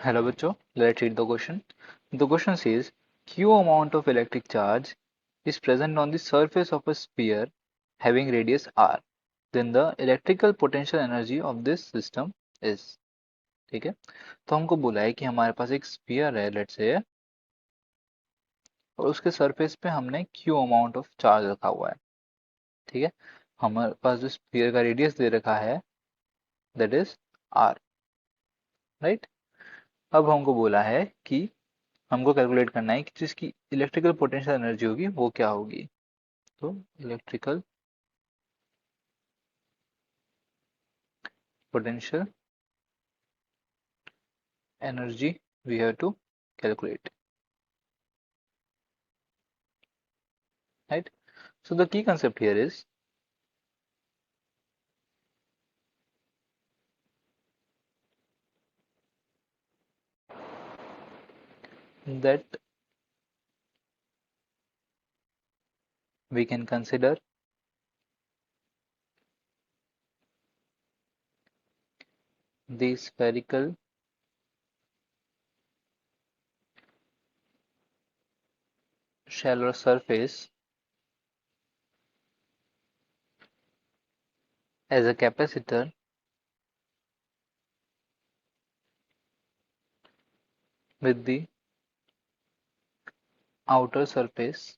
Hello बच्चों, let's read the question. The question says Q amount of electric charge is present on the surface of a sphere having radius r. Then the electrical potential energy of this system is. ठीक है, तो हमको बोला है कि हमारे पास एक sphere है लेट्स से, और उसके सरफेस पे हमने Q अमाउंट ऑफ चार्ज रखा हुआ है. ठीक है, हमारे पास जो स्फीयर का रेडियस दे रखा है दैट इज r. राइट, अब हमको बोला है कि हमको कैलकुलेट करना है कि जिसकी इलेक्ट्रिकल पोटेंशियल एनर्जी होगी वो क्या होगी. तो electrical potential energy we have to calculate, right? So the key concept here is that we can consider the spherical shallow surface as a capacitor with the outer surface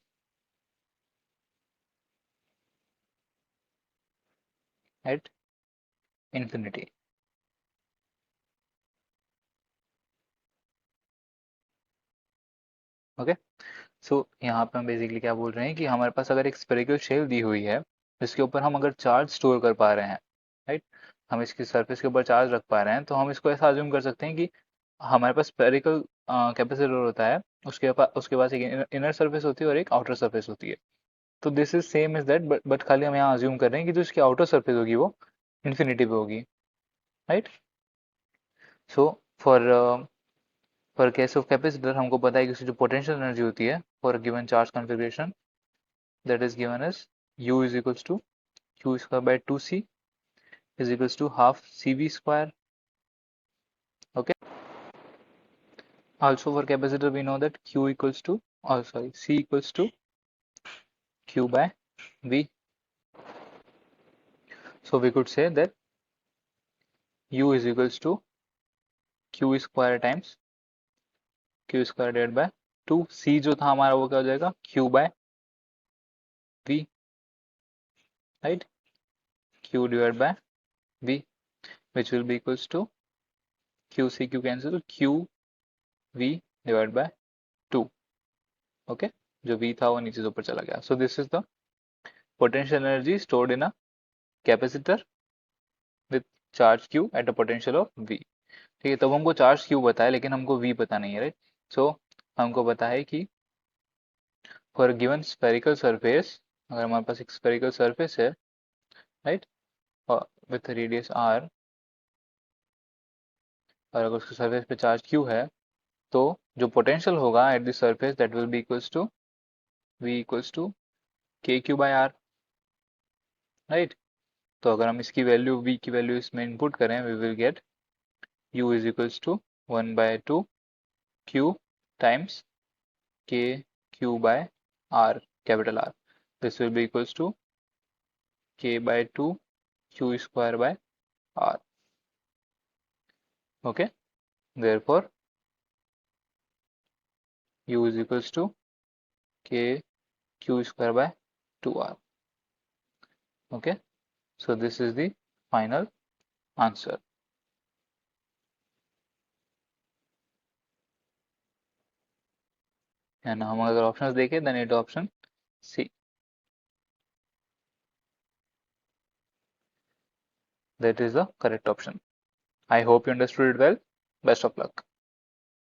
at infinity. Okay, so यहाँ पे हम basically क्या बोल रहे हैं कि हमारे पास अगर एक स्फेरिकल शेल दी हुई है जिसके ऊपर हम अगर चार्ज स्टोर कर पा रहे हैं, राइट, हम इसकी सरफेस के ऊपर चार्ज रख पा रहे हैं, तो हम इसको ऐसा अज्यूम कर सकते हैं कि हमारे पास स्फेरिकल कैपेसिटर होता है, उसके पास एक इनर सरफेस होती है और एक आउटर सरफेस होती है. तो this is same is that, but खाली हम यहाँ अज्यूम कर रहे हैं कि जो इसकी आउटर सरफेस होगी वो इन्फिनिटी पे होगी. Right, so for for case of capacitor हमको पता है कि उसकी जो पोटेंशियल एनर्जी होती है for given charge configuration that is given as u is equals to q square by 2c is equals to half cv square. Okay, also for capacitor we know that q equals to, oh sorry, c equals to q by v. So we could say that u is equals to q square times q square divided by 2. c जो था हमारा वो क्या हो जाएगा q by v, right, q divided by v which will be equals to q c q cancel q v divided by 2. Okay, जो v था वो नीचे से ऊपर चला गया. So this is the potential energy stored in a capacitor with charge q at a potential of v. ठीक है, तब हमको चार्ज q पता है लेकिन हमको v पता नहीं है, राइट. सो हमको पता है कि फॉर गिवन स्फेरिकल सरफेस, अगर हमारे पास एक स्फेरिकल सरफेस है, राइट, विथ रेडियस r, और अगर उसके सरफेस पे चार्ज q है, तो जो पोटेंशियल होगा at the surface that will be equals to v equals to k q by r. Right, तो अगर हम इसकी वैल्यू v की वैल्यू इसमें इनपुट करें we will get u is equals to 1/2 q times k q by r, capital R. This will be equals to k by 2 q square by r. Okay, therefore u is equals to k q square by 2r. Okay, so this is the final answer. And हम अगर options देखें then it option C, that is the correct option. I hope you understood it well. Best of luck.